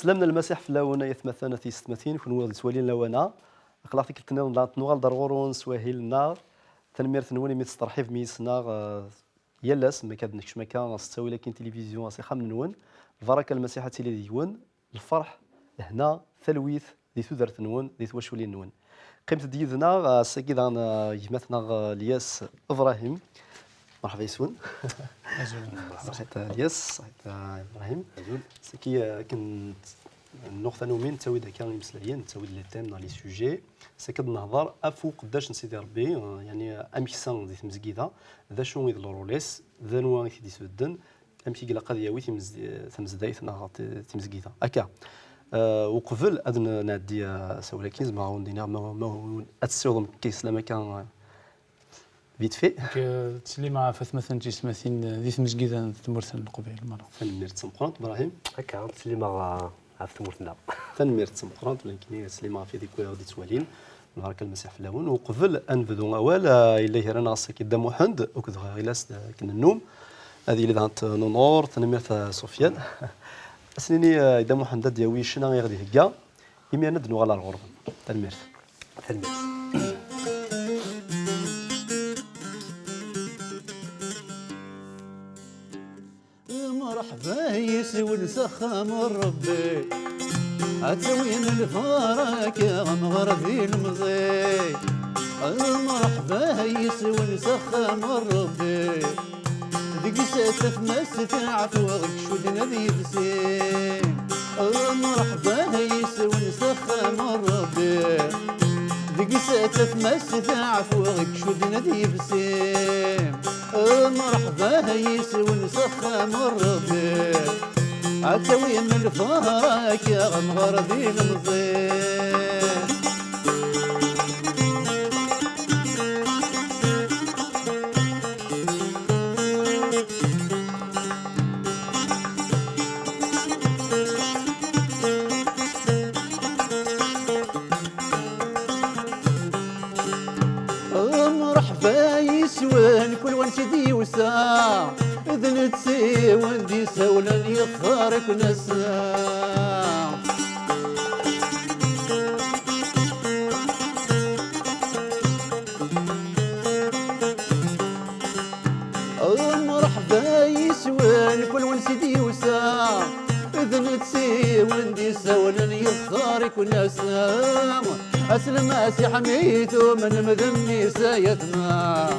سلمنا المسيح في لاونا يثمثنا في ستمثين كون ولد سوالين لاونا خلاص كنت نغال ضرورون سواهيل النار تنمير ثنوني ميت ترحيب ميسنا يلاس ما كادنكش مكان تسوي لكن تلفزيون سي خام نون البركه المسيحه تيلي ديون الفرح هنا ثلويث دي ثودر ثنون دي ثواشولين نون قيمت ديدنا ساكيد انا يمثنا الياس ابراهيم مرحبا يسون صحيت الياس صحيت ابراهيم ساكي كنت النقطة نومين تسوي ذاك المسليين تسوي لي تيم دون لي سوجي ساكد نهضر افو قداش نسيدي ربي يعني امكسان دي تمزكيدا ذا شنو يضل روليس ذا نوا يدي سودن امشي قلا قضيه وي تمزدايت نهار تمزكيدا هكا وقبل اذن نادي سولا كيز ما غوندينا ما اتسوضم كيس لما كان فيت في تسليمه فاس مثلا تسمثين ذي تمزكيدا تمرثن قبيل مره فنمير تسمقرانت ابراهيم هكا تسليمه عرفت مورتنا تنمير تسمقرانت ولكن سليمه في ذيك ودي توالين البركه المسيح في الاول وقبل ان نبدو اول الا رانا ساكي دام وحد وكذا غيلاس كن النوم هذه اللي دانت نور تنمير سفيان اسنيني دام وحد دياوي شنا غادي هكا يمي ندنو على الغرب تنمير مرحبا يسوي نسخم ربي عتوين الفراك يا مغربي المضي مرحبا يسوي نسخم ربي ذيك ساتف ما ستعرف وغك شودنا ذي بسين مرحبا يسوي نسخم ربي ذيك ساتف ما ستعرف وغك شودنا ذي بسين مرحبا يسوي نسخم ربي عتوي من الفراك يا غمغربي المضيق مرحبا يسوان كل وان سيدي وسام إذن تسي وندي سولا يخارك نسام مرحبا يسوان كل وان سيدي وسام إذن تسي وندي سولا يخارك نسام أسلم أسي حميتو من مذني سايتنا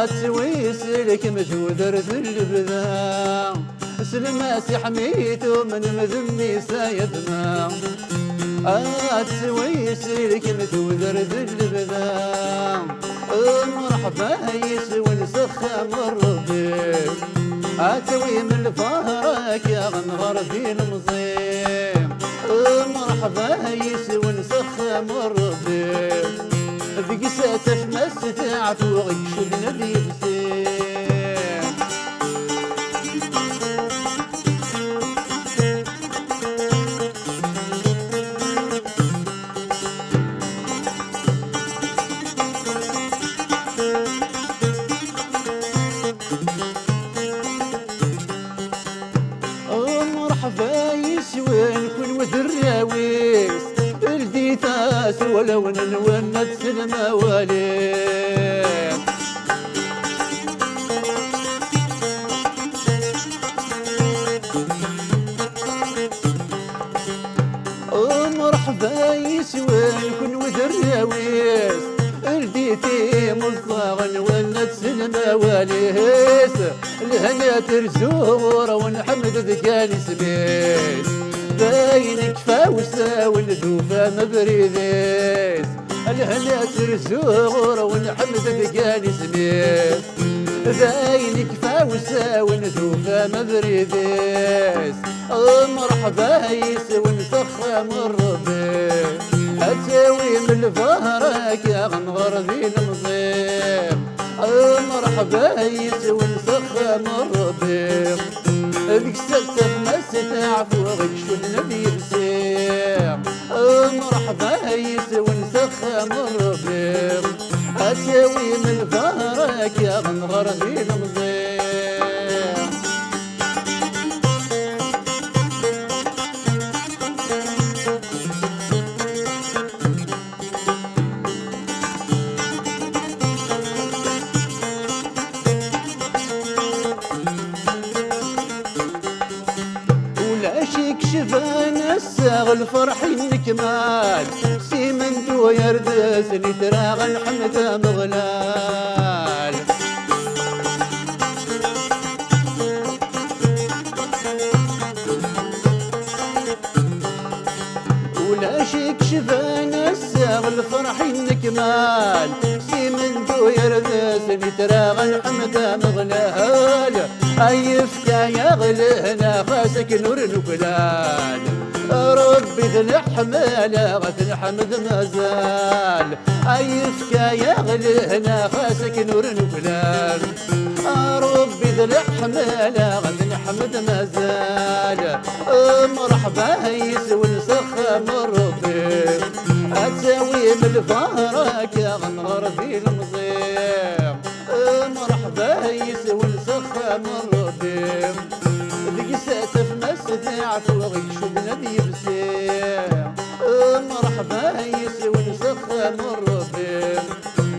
تسوي سلك مجودر ذل بذا أسلم أسي حميتو من مذني سايتنا تسوي سلك مجودر ذل بذا مرحبا يسوي نسخم ربي أتوي من الفهرك يا غنغربي المصيب مرحبا يسوي نسخم ربي ذيك ساتف ما ستعرف وغك شدنا ذي بسيم مرحبا يسوي كل وذراويس الديتاس ولو ننونت سلمى والي مرحبا يسوان كن وذراويس الديتي مصاغ نونت سلمى واليس الهنا ترزور ونحمد ذكاني سبيل باينك فاوسة والذوفة مبريديس الهنا ترزور ونحمد ذكاني سبيل باينك فاوسة والذوفة مبريديس مرحبا يسوي نسخم ربي أتاوي من الفهرك يا غنغربي المصيب مرحبا يسوي نسخم ربي ذيك ستة ما ستعرف وغك شدنا ذي بسيم مرحبا يسوي نسخم ربي أتاوي من الفهرك يا غنغربي المصيب تراغ الفرح النكمال سيمن دو يردس اللي تراغ الحمد مغلال ولا شيك شفانا الساغ الفرح النكمال سيمن دو يردس اللي تراغ الحمد مغلال أيفك يا غلهنا خاسك نور نكلال ربي ذي الحمالة غث حمد مازال أيفك يا غلهنا خاسك نور نكلال ربي ذي الحمالة غث حمد مازال مرحبا يسوي السخة من ربي أتساوي من الفهرك يا غنغر في المصير مرحبا يسوي السخة من ربي ذيك ساتف مسدع فوق شو بنادي بسير مرحبا يسوي السخة من ربي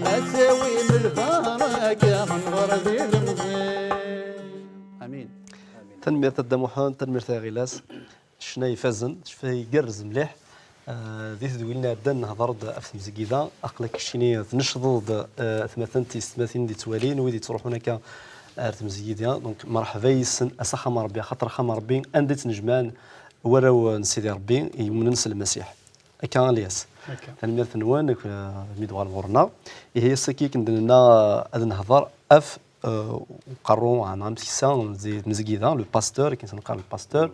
أتساوي من الفهرك يا غنغر في المصير آمين تنمير الدموحان تنمير غلاس شنا يفازن شفاه يقرز مليح ذي تدويلنا بدا نهضر في مزكيدا اقلك شيني تنشض ثمثنتي ستماثين دي توالين ويدي تروح هناك مزكيدا دونك مرحبا يسن اسخا ربي خاطر خا ربي اندت نجمان وراو نسيدي ربي يمننس المسيح كان الياس تنمير ثنوان ميدوال غورنا هي السكيك ندنا هذا نهضر اف وقرروا عن سيسان زي مزكيدا لو باستور كي تنقال الباستور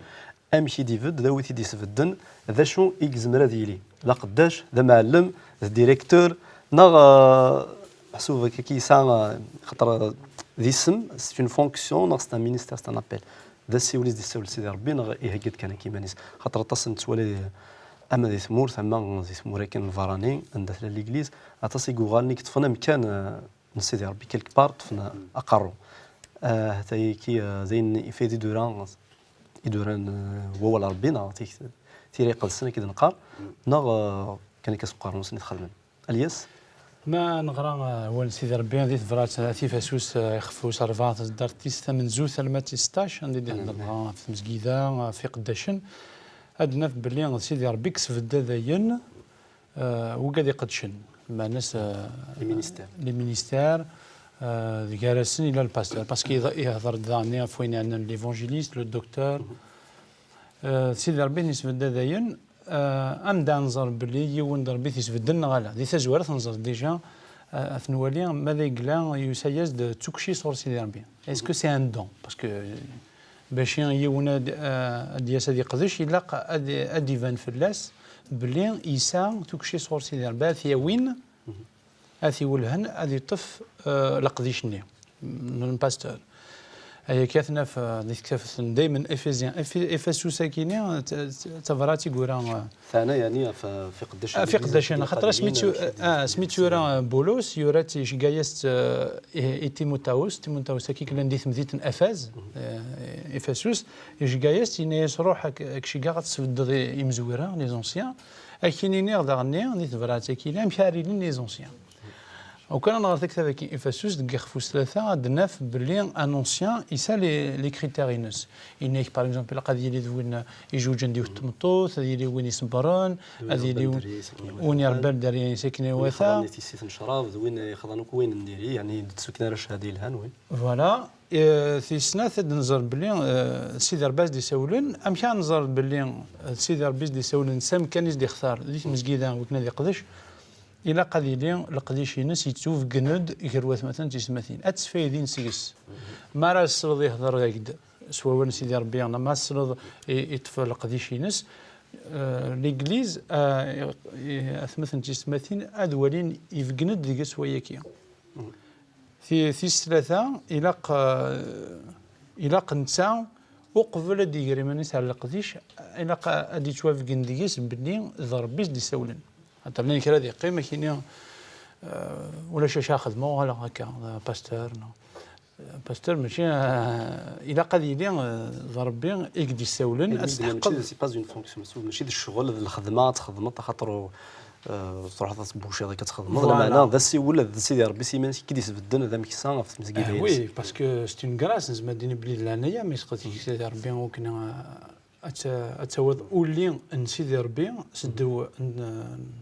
امشي ديفيد ذا ويتي ديسفدن ذا شنو يكزمر ديالي لا قداش ذا معلم ذا ديريكتور ناغ محسوب كيسان خاطر ذي اسم سي اون فونكسيون ناغ سي ان مينيستير سي ان ابيل ذا سيوليز دي سول سيدي ربي ناغ يهكد كان كيما نيس خاطر تصن تولي اما ذي ثمور ثما ذي ثمور كان الفراني عند ليغليز اتصي غوغاني كتفنا مكان نسيدي ربي كيلك بار طفنا اقرو حتى كي زين يفيدي دوران يدوران هو ولا ربينا تيري قلسنا كي نقار ناغ كان كسقار نص نتخدم الياس ما نغرا هو سيدي ربي هذه تفرات ثلاثي فاسوس يخفوا سرفات دارتيس ثمن زو ثلمات 16 عندي نهضر في مسكيده في قداشن ادنا في بلي سيدي ربي كسف الداين وقاد يقدشن مع الناس لي مينيستير جالسين الى الباستور باسكو يهضر داني فوين عندنا ليفونجيليست لو دكتور سيدي ربي نسبد داين ام دانزر بلي يون ضربي تسبدنا غالا دي تزوار تنزر ديجا ثنوالي ماذا يقلا يسيز دو توكشي صور سيدي ربي اسكو سي ان دون باسكو باش يون دياس هذه قدش الا ادي فان فلاس بلي يسا توكشي صور سيدي ربي ثيا وين هذه ولهن هذه طف لقديشني من الباستور هي كاتنا في ديك كتاف دائما افيزيان افاسو ساكينه تفراتي غورا ثانا يعني في قداش في قداش انا خاطر سميتو راه بولوس يورات جايست تيموتاوس كي كان نديت مديت افاز افاسوس جايست يروح كشي كاع تسفد يمزورا لي زونسيان اكيني نير دارني نيت فراتي كي لا مشارين لي زونسيان وكان نغرت كتاب كي افاسوس دك خفوس ثلاثه عندنا في برلين ان اونسيان يسال لي كريتيرينوس انك باغ اكزومبل قضيه اللي دوين يجوج نديو التمطوط هذه اللي وين يصبرون هذه اللي وين يربل داري ساكنه وثا نيتي سيت نشراب وين يخضنوك وين نديري يعني سكنه راش هذه الهان وين فوالا في سنه نزر بلي سيدي رباز دي سولن امشى نزر بلي سيدي رباز دي سولن سام كان يزدي يختار ديك مسكيده وكنا دي قدش إلا قليلين لقديش ينس يتوف جند يكروات مثلا تسمثين أتسفيدين سيس ما راه السلط يهضر هكذا سواء سيدي ربي أنا ما السلط يطفى لقديش ينس الإنجليز مثلا تسمثين أدولين يفجند ديك سوياكيا في الثلاثة إلا قنتا وقبل ديجري مانيس على القديش إلا أدي توافق ديجيس بني ضربيز دي سولن حتى لين كرا دي قيمه كاين ولا شي خدمه ولا هكا باستور ماشي الى قليلين ضربي يقدي يسولن ماشي سي با اون فونكسيون ماشي الشغل الخدمه تخدم خاطر تروح تبوشي هذاك تخدم هذا معناه ذا سي ولا سيدي ربي سي ماشي كي يسبدن هذا مكسان في مسكيده وي باسكو سي اون غراس زعما ديني بلي لهنايا ما يسقط سيدي ربي وكنا اتوض اولي نسيدي ربي سدو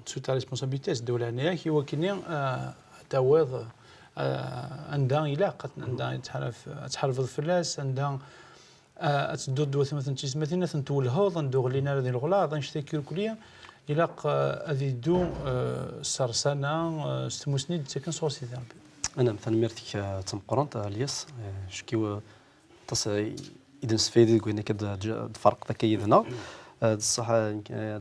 سو تا ريسبونسابيلتي سدو لعنايا كي وكني تعوض عندها الا عندها تحرفض فلاس عندها تدو دوات مثلا تسمتنا تنتولهوض ندوغ لينا هذه الغلاظ نشتكي الكليه الى هذه دو سرسانه ستموسني تكن صور سيدي ربي. انا مثلا ميرتك تمقرنت الياس شكيو تص اذا نستفيد قلنا كذا الفرق ذاك يدنا الصح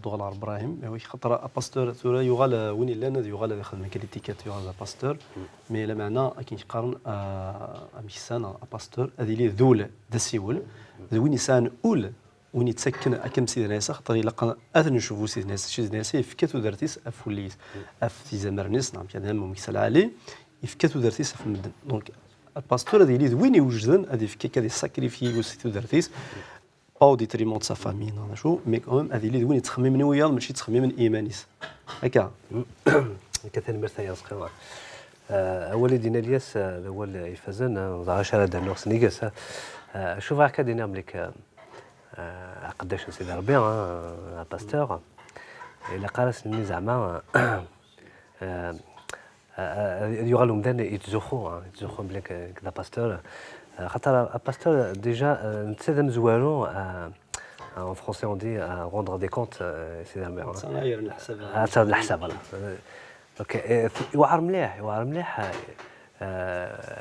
دوغ ابراهيم وي خاطر باستور ثورا يغال وين لنا يغال يخدم كاليتيكات يغال باستور مي لا معنى كاين يقارن اميسان باستور هذه لي ذول دسيول وين انسان اول وين يتسكن اكم سيدنا ناس خاطر الا اثن نشوفوا سيدنا ناس شي ناس يفكتو درتيس افوليس اف في زمرنيس نعم كان هم مكسل عليه يفكتو درتيس في المدن دونك الباستور هذه اللي وين يوجدن هذه فكا كذا ساكريفي وسيتو درتيس او ديتريمون د سا فامي انا شو مي كوم هذه اللي وين تخمم من وياه ماشي تخمم من ايمانيس هكا كثير مرتاح يا صغير اول دينا الياس الاول يفازن ضاعش على دار نورس نيجاس شوف هكا دينا ملك قداش سيدي ربي باستور الا قارس ني زعما يغالو مدان يتزوخوا بلي كذا باستور خاطر باستور ديجا نتسادم زوالو en français on dit rendre des comptes سيدي ربي صناير الحساب الحساب فوالا اوكي يوعر مليح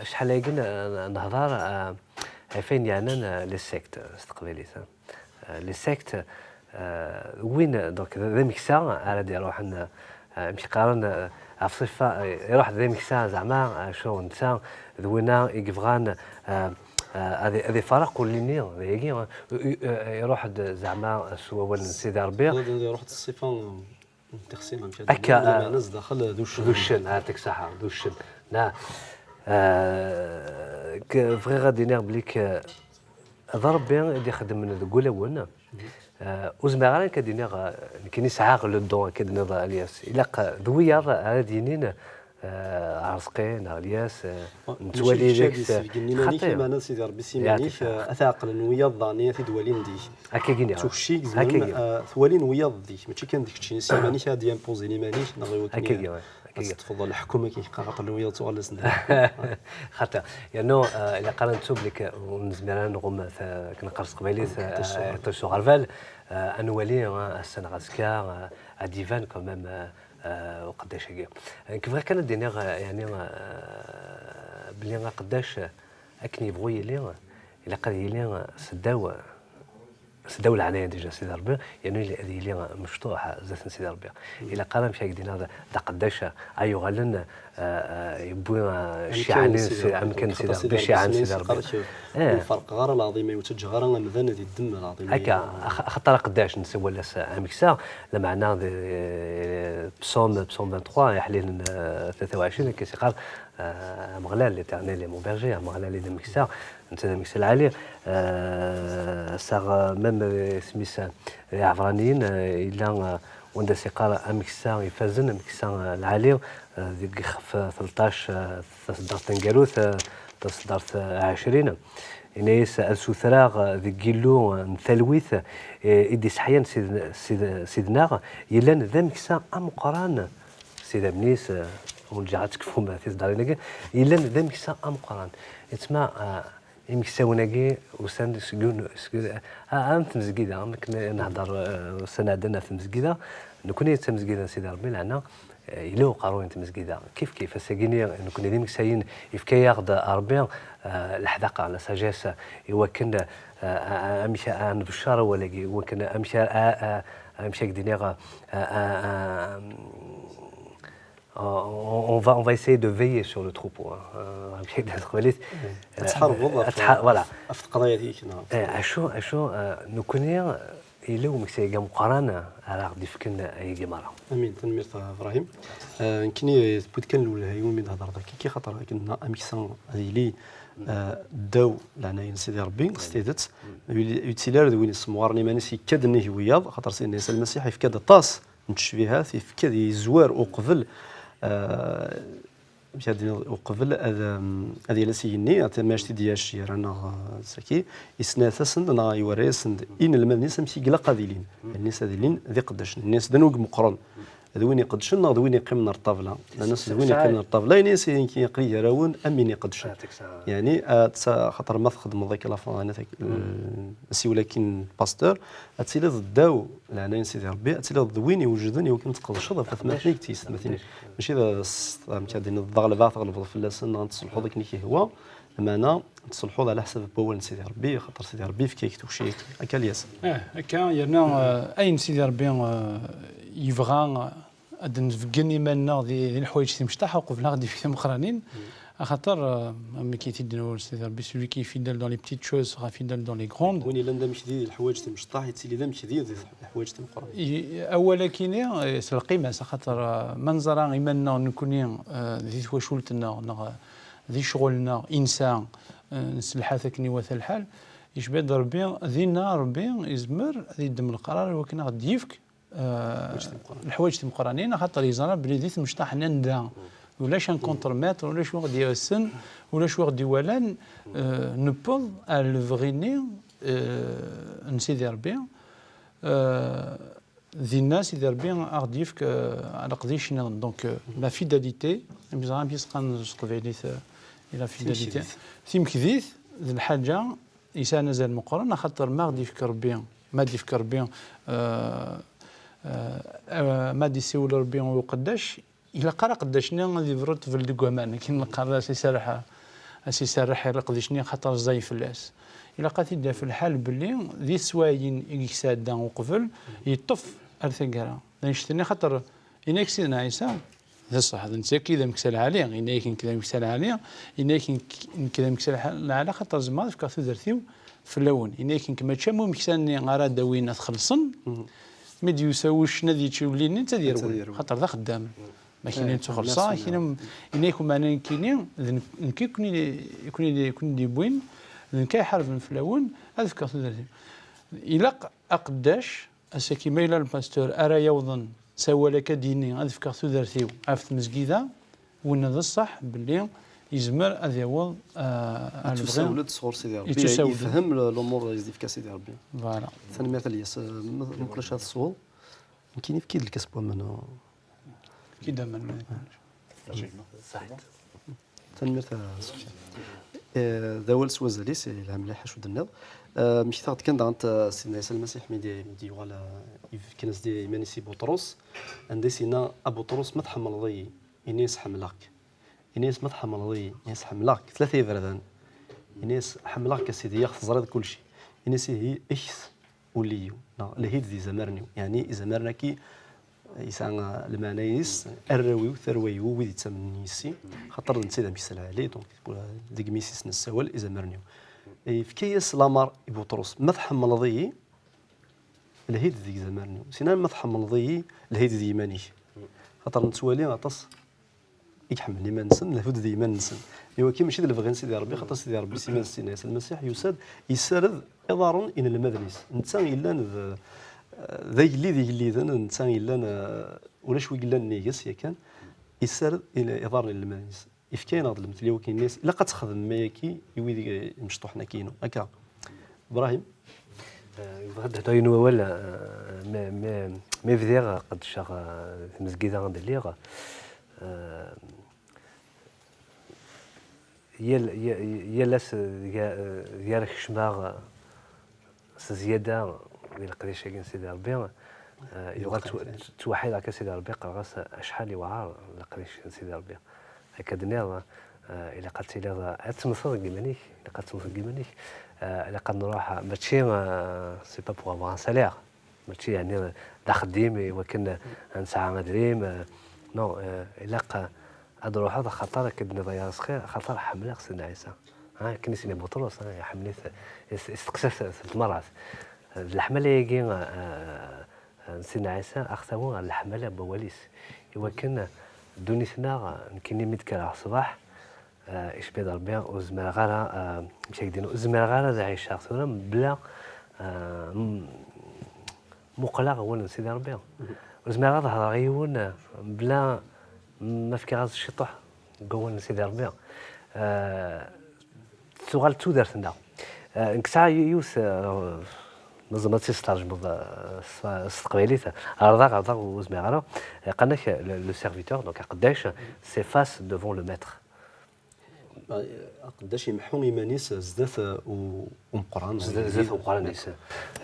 شحال يقولنا نهضر فين يعني لي سيكت استقبالي لي سيكت وين دونك ذا ميكسا على دي يروح مشي قارن عفصفه يروح ذا ميكسا زعما شو نتا ذوينا يقفغان هذه فرق كليني يروح زعما سوا سيدي ربي يروح الصفه تخسيم مشى هكا ناس داخل دوشن هاتك صح دوشن لا فغي غادي نير بليك ضرب بين اللي يخدم من القلاون وزمغان كدينا كاين يسعاق لو دون كدنا الياس الا ذويا هادينين عرسقين الياس نتولي ديك خطير معنا سيدي ربي سيمانيك اثاقل ويا الظانيه في دولين دي هكا كيني توشيك زعما ثوالين ويا دي ماشي كان ديك الشيء سيمانيك هادي امبوزي لي مانيش نغيو هكا تفضل الحكومه كيبقى خاطر ويا تغلس خاطر يعني الا قارنتو بليك ونزميرا نغم كنقرص قبيلي توشو غرفال انوالي السنه غاسكا اديفان كوميم وقداش كيف كانت دينا يعني بلي قداش اكني يبغوا يلي الا قال يلي سداو العنايه ديجا سيدي ربي يعني هذه اللي مفتوحه زات سيدي ربي الا قال مشى يدينا هذا قداش ايو غالن يبوي شي عنيس امكن سيدي ربي شي عن سيدي ربي الفرق غير العظيم يوتج غير مذان ديال الدم العظيم هكا خطر قداش نسوى لاس امكسا لمعنى بصوم 23 يحليل 23 كيسيقال مغلال ليترنيل لي مون بيرجي مغلال لي مكسا انت مكسا العالي صار ميم سميس العفرانيين الا وندا سيقال امكسا يفازن مكسا العالي ديك 13 تصدرت تنقاروث تصدرت 20 إنيس السوثراغ ذي جيلو نثلويث إدي سحيان سيدنا يلان ذا مكسا أمقران سيدا منيس ونجعتك فهم في دارينك يلان ذا مكسا أمقران يتسمى مكسا وناكي وسان سكون أنت مزقيدة ممكن نهضر سنة عندنا في المزقيدة نكون يتمزقيدة سيدي ربي لعنا إلو قارون تمزقيدة كيف ساقيني نكون ذي مكساين يفكي ياخذ أربعين الحذاقة على ساجاس يوكن أمشي أنا بالشارع ولا يوكن أمشي كدينيغا on va essayer de veiller sur le troupeau. voilà. في القضايا ديك أشو نكوني إلو مكسي قام قرانا على ديفكن أي جمارة. أمين تنمير إبراهيم. كني بودكان الأولى يوم من هذا الرضا كي خاطر كنا أمكسان هذه لي داو لعناين سيدي ربي استيدت يوتيلار دوين سموارني مانسي كادني وياض خاطر سيدنا عيسى المسيح يفكاد طاس من التشبيهات يفكاد يزوار وقبل هذه وقبل هذه لسيني تماشتي دياش رانا ساكي يسناسسن انا يوريسن ان المدنيس مشي قلا قاديلين الناس هذيلين ذي قداش الناس دنوق مقرن هذا وين يقدشن هذا وين يقيم من الطاوله الناس وين يقيم من الطاوله ناس يقري يراون امين يقدشن يعني خاطر ما تخدم ذاك لافون سي ولكن باستور تسيلي ضداو العناين سيدي ربي تسيلي ضد وين يوجدون يمكن تقدش هذا فثمانية تيست مثلا ماشي ذا متعدين الضغلبه تغلب في اللسان تصلحوا ذاك اللي هو امانه تصلحوا على حسب بول سيدي ربي خاطر سيدي ربي في كيك توشي هكا الياس هكا يرنا اين سيدي ربي يبغى نفقني مالنا ذي الحوايج اللي مشتاحوا في غادي في مقرانين خاطر ملي كيتيدنوا سيدي ربي سولي كي فيدال دون لي بتيت شوز راه فيدال دون لي غروند وين الا مش ديال الحوايج اللي مشطاح يتسيلي لا مش ديال الحوايج اللي مقرانين اولا كاين القيمه خاطر منظر ايماننا نكوني ذي تواشولتنا ذي شغلنا انسان نسلحات كني وث الحال يشبه ربي ذينا ربي يزمر ذي دم القرار ولكن غادي يفك الحوايج تم قرانين خاطر يزرى بلي ذي مشطاح نندا ولاش ان كونترميتر ولاش واحد يسن ولاش واحد يولان نبل الفغيني نسيدي ربي ذي الناس يدير بين غادي يفك على قضيش دونك لا فيداليتي بزاف بيسقان قبيليت الى فيداليتي ثيم كذيث ذي الحاجه يسان زال مقرن خاطر ما غادي يفكر بين ما غادي يفكر بين ما دي سيول ربي وقداش الا قرا قداشني غادي يفرط في الدكومان كاين القرا سي سارح قداشني خاطر زي فلاس الا قاتي في الحال باللي ذي سواين يكساد وقفل يطف ارثقرا نشتني خاطر انا كسينا عيسى هذا صح هذا نسى كذا مكسل عليه انا كذا مكسل عليه انا كذا مكسل على خاطر زمان في كاثو درتيو في اللون انا كما تشمو مكساني غرا وين تخلصن مدي يساويش نادي تشوليني انت دير خاطر ذا خدام ما كاينين تخلصا كاين انيكم معنا كاينين يكون دي بوين كاي حرف في اللون هذا في كاثو درتيو الى اقداش اسكي ميلا الباستور ارى يوضن سوى لك ديني هذا في كاثو درتيو عرفت مسجيده وان هذا الصح باللي يزمر هذا هو تساولد صور سيدي ربي يفهم الامور اللي في سيدي ربي فوالا ثاني مثال ياس ما نقولش هذا الصور يمكن يفكيد الكسب من كيدا من صح ثاني مثال ذاول سوازالي سي العام مليح شو دناض مشي ثاغت كان دانت سيدنا عيسى المسيح ميدي ولا كنز دي مانيسي بطرس عندي سينا ابو طرس ما تحمل ضي انيس حملاك انيس ما تحمل ضي انيس حملاك ثلاثه بردان انيس حملاك سيدي ياخذ زراد كل شيء انيس هي اكس وليو لهيد ذي زمرني يعني زمرنا كي يسان المنايس الروي وثروي ويدي تسمنيسي خاطر نسيت مشي عليه دونك ديك ميسيس نسوال اذا مرنيو في كيس لامر ابو طرس ما تحمل ضي الهيد ذيك زمرنيو سينا ما تحمل ضي الهيد ذي ماني خاطر نتوالي غطس يحمل لي ما نسن الهود ذي ما نسن ايوا كي ماشي دابا سيدي ربي خاطر سيدي ربي سيما سيدنا المسيح يسرد اضار الى المدنيس انسان الا ذي اللي ذا انسان الا ولاش ويقلا نيغس يا كان يسرد الى اضار الى المدنيس يفكاين هذا المثل اللي هو كاين الناس الا قتخدم ماكي يوي مشطوحنا كاينو هكا ابراهيم هذا ينو ولا ما فيدير قد شغ في مسجد عند الليغ يلاس ديالك شماغ زياده ديال قريش كاين سيدي ربي يغال توحيد هكا سيدي ربي قرغاس شحال يوعر لقريش سيدي ربي هكا دنيا الا قلت لي تمصر كيمانيك الا قلت تمصر كيمانيك الا قد نروح ماشي سي با بوغ افوار ان سالير ماشي يعني لا خديم ولكن نسعى مدريم نو الا نروح هذا خطر كدنا ضياع صغير خطر حمله سيدنا عيسى كنيسه بطرس حملت استقسف المرض الحمله يجي سيدنا عيسى اخذوا الحمله بواليس ولكن دونيتنا كاينين متكره الصباح ايش بيد ربي وزمر غالا مشي يدينو زمر غالا ذا عيش شخص بلا مقلق هو سيدي ربي وزمر غالا غيون بلا ما فكر هذا الشطح قوان سيدي ربي سؤال تودرتنا نكسا يوس نظم تسترجم استقباليت عرضا وزميرة قالك لو سيرفيتور دونك قداش سي فاس دوفون لو ماتر قداش يمحو ايمانيس زدات ومقران زدات ومقران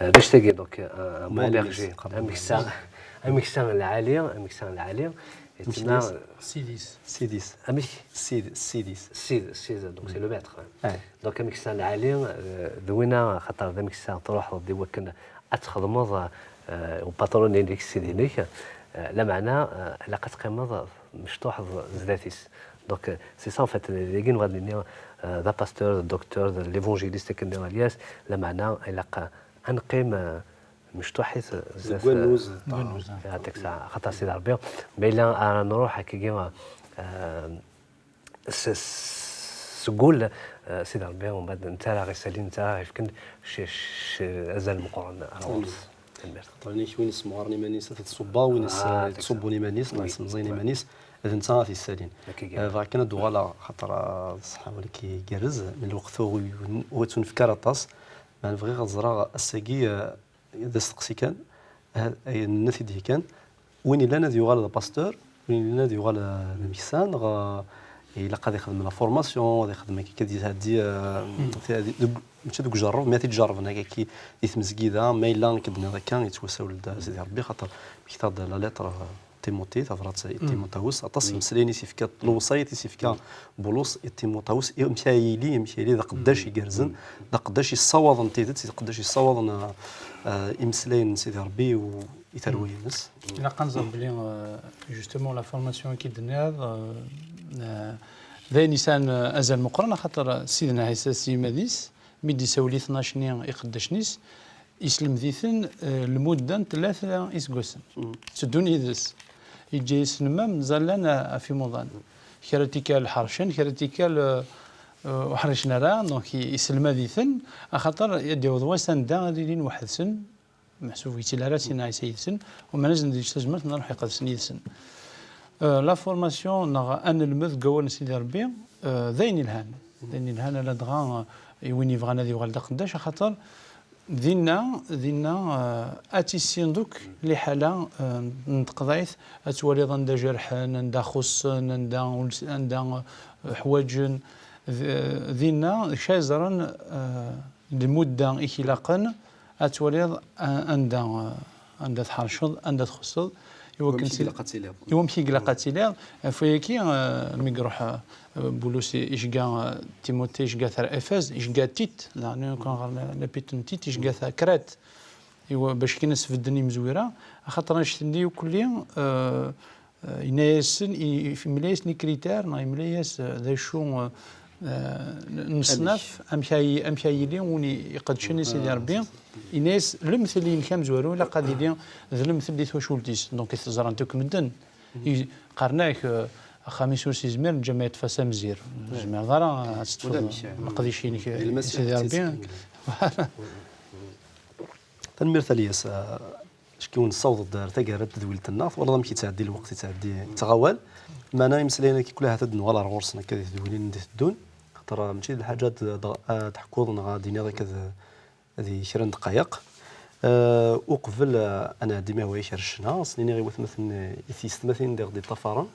باش تلقى دونك مون بيرجي اميكسان العالي يتسمى سيديس سيديس دونك سي لو ماتر دونك اميكسان العالي ذوينا خاطر ذا ميكسان تروح دي وكن اتخدمض وباتروني ديك سيدينيك لا معنى علاقه قيمه مشطوح زداتيس دونك سي سا ان فات اللي كاين غادي ذا باستور ذا دكتور ذا ليفونجيليست كندير الياس لا معنى علاقه انقيم مشطوحيس زوانوز هذاك الساعه خاطر سيدي ربي بيلا انا نروح هكا سقول سيدي ربي ومن بعد انت راه غيسالي انت راه يمكن شي ازال مقرن راوس طرني وين اسمو راني مانيس تصبا وين تصبوني مانيس ناس مزيني مانيس اذا انت غادي السالين فكان دوغالا خاطر صحاب اللي كيجرز من الوقت هو تنفكر طاس ما نبغي غزرا الساقي اذا استقسي كان اي النتيجه كان وين الا نادي يغال باستور وين الا نادي يغال الميكسان الا قادر يخدم لا فورماسيون غادي يخدم كي هادي ماشي دوك جرب ما تيجرب هكا كي يتمزكيدا ما الا كدنا هذا كان يتوسع ولد سيدي ربي خاطر كتاب لا ليتر تيموتي تفرات تيموتاوس اطاس مسليني سيفكا الوصايت سيفكا بولوس تيموتاوس مشايلي ذا قداش يجرزن ذا قداش يصوض نتيدت قداش يصوض امسلين سيدي ربي ويتروي الناس الا كنظن بلي جوستومون لا فورماسيون كي درنا ذا نيسان ازال مقرن خاطر سيدنا عيسى سيماديس ميدي ساولي 12 نيا يقداش نيس يسلم ذيثن لمدة 3 إسقوسن تدون يدرس يجي يسلم زالنا في موضان كراتيكا الحرشن كراتيكا وحرشنا راه دونك يسلم ذيثن خاطر يدي وضواسن دا لين واحد سن محسوب يتلارا سينا عيسى سن وما نزل ديش تجمرت نروح يقدسن يسن لا فورماسيون نغا ان المذ قول سيدي ربي ذين الهان لا دغا وين يبغى نادي وغال قداش خاطر دينا اتيسين دوك اللي حاله نتقضايث اتولي عندها جرح عندها خص عندها حوايج دينا شازرا لمده اخلاقا اتولي عندها تحرشض عندها تخصض يمشي قلاقاتيلير فيكي مي يروح بولوس يشقى تيموتي يشقى ثر افاز يشقى تيت يعني كون لا بيتون تيت يشقى كرات ايوا باش كي ناس في الدنيا مزويره خاطر نشتندي كليا ينايسن في ملايس ني كريتير ناي ملايس ذا شو نصنف امشي لي وني يقدشني سيدي ربي الناس المثلين كام زوارو لا قادي لي المثل اللي توشولتيس دونك تزرانتك مدن قرناك خميس وسيزمير جمعيه فاسا مزير جمعيه دارا نقديشيني سيدي ربي تنمير ثاليس شكون الصوت الدار تقارب تدويل الناف والله ماشي تعدي الوقت تعدي تغوال ما انا مسلينا كي كلها تدن ولا غورسنا كذا تدويلين الدون خاطر ماشي الحاجات تحكوضنا غادي هذاك هذه 20 دقائق وقبل انا ديما هو يشرشنا سنيني غير مثلا يستمثل دير دي طفران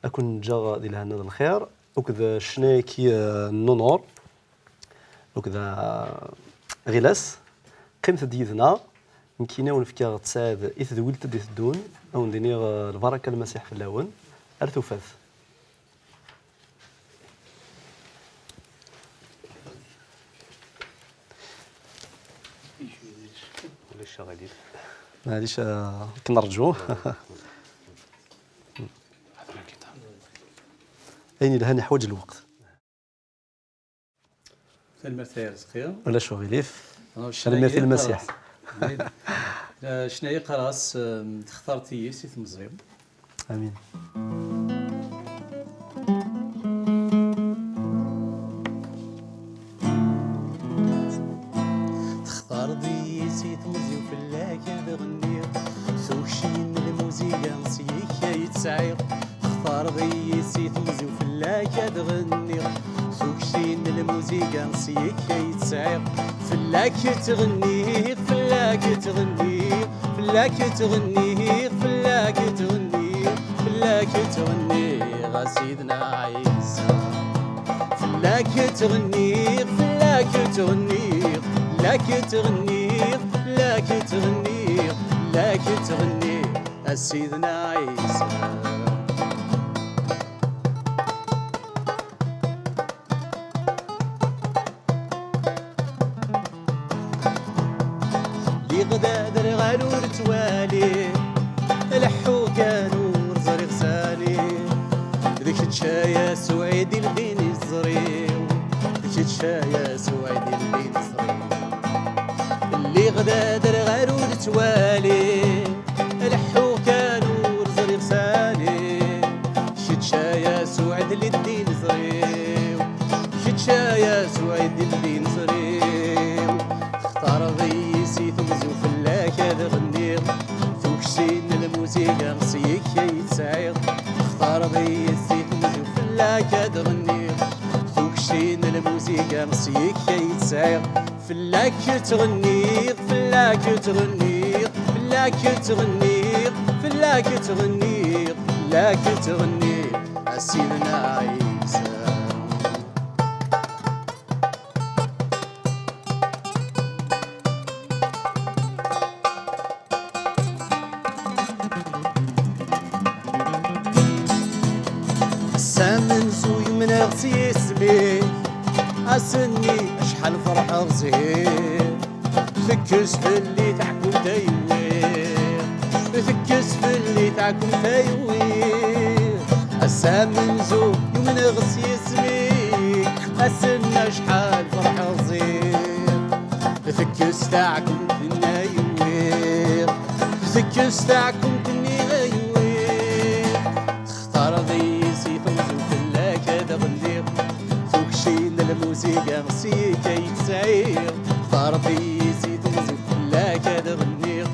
اكون جا ديال هنا الخير وكذا شناكي النونور وكذا غلاس قيمه ديالنا يمكن ونفكر تساعد يتدويل تدي الدون او ندير البركه المسيح في اللون ارتفاث ولا الشغالين هذيش كنرجو اين لهاني حوايج الوقت كلمة رزقية ولا شو غليف انا مثل المسيح شنو هي قراص اخترتي سي تمزيم امين تختار دي سي تمزيم في اللاكن بغنية سوشين الموزيكا نسيك يتسعير تختار دي سي تمزيم في اللاكن شين الموسيقى نسيك يتسعيق فلاك تغني فلاك تغني فلاك تغني فلاك تغني فلاك تغني غا سيدنا عيسى فلاك تغني فلاك تغني فلاك تغني فلاك تغني فلاك تغني سيدنا عيسى غدادر غالور توالي الحو كانور زري غسالي ذيك الشاية سويدي الدين الزريو ذيك الشاية سويدي الدين الزريو اللي غدادر غالور توالي الحو كانور زري غسالي ذيك الشاية سويدي الدين زريو ذيك الشاية سويدي الدين زريو اختار ضيسي ثمزو فلاك هذا غنير ثوك سين الموسيقى نسيك يتسعير اختار ضيسي ثمزو فلاك هذا غنير ثوك سين الموسيقى نسيك يتسعير فلاك تغنير فلاك تغنير فلاك تغنير فلاك تغنير فلاك تغنير سيدنا عيسى سامن سوي من اغسي اسمي اسني اشحال فرح غزير فكس في اللي تحكم تايوير فكس في اللي تحكم تايوير سامن سوي من اغسي اسمي اسني اشحال فرح غزير فكس تاعكم تنايوير فكس تاعكم تنايوير تختار ضيسي الموسيقى نسيك يتسعير ضربي زيد مزيد فلاك هذا غنير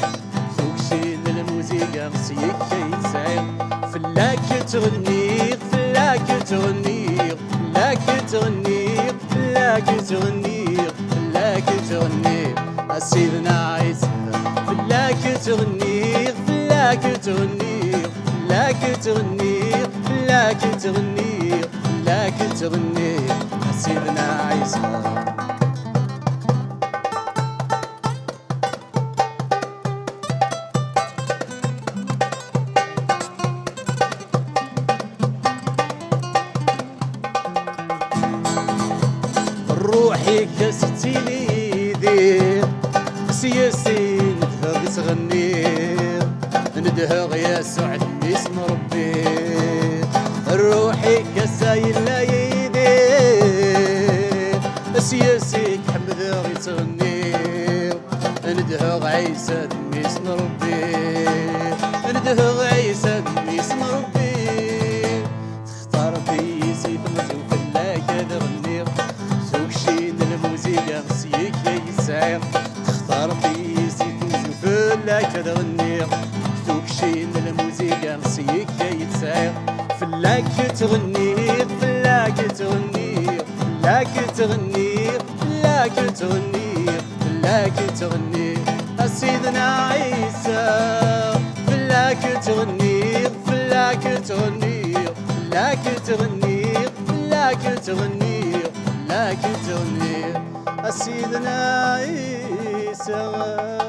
فوق شين الموسيقى نسيك يتسعير فلاك تغنير فلاك تغنير فلاك تغنير فلاك تغنير فلاك تغنير سيدنا عيسى فلاك تغنير فلاك تغنير فلاك تغنير فلاك تغنير فلاك تغنير سيدنا عيسى روحي كستي ليدي سياسي ندهغ تغنير ندهغ يا سعد باسم ربي روحي كسايل لا يدي سياسي حمد غي تغنير ندهغ عيسى باسم ربي ندهغ عيسى باسم ربي تختار بيسي تمزو فلاك هذا غنير شين الموسيقى نسيك يسعير تختار بيسي تمزو فلاك هذا غنير شين الموسيقى نسيك يتسعير فلاك تغنير فلاك تغنير فلاك تغنير فلاك تغنير فلاك تغنير سيدنا عيسى فلاك تغنير فلاك تغنير فلاك تغنير فلاك تغنير فلاك تغنير سيدنا عيسى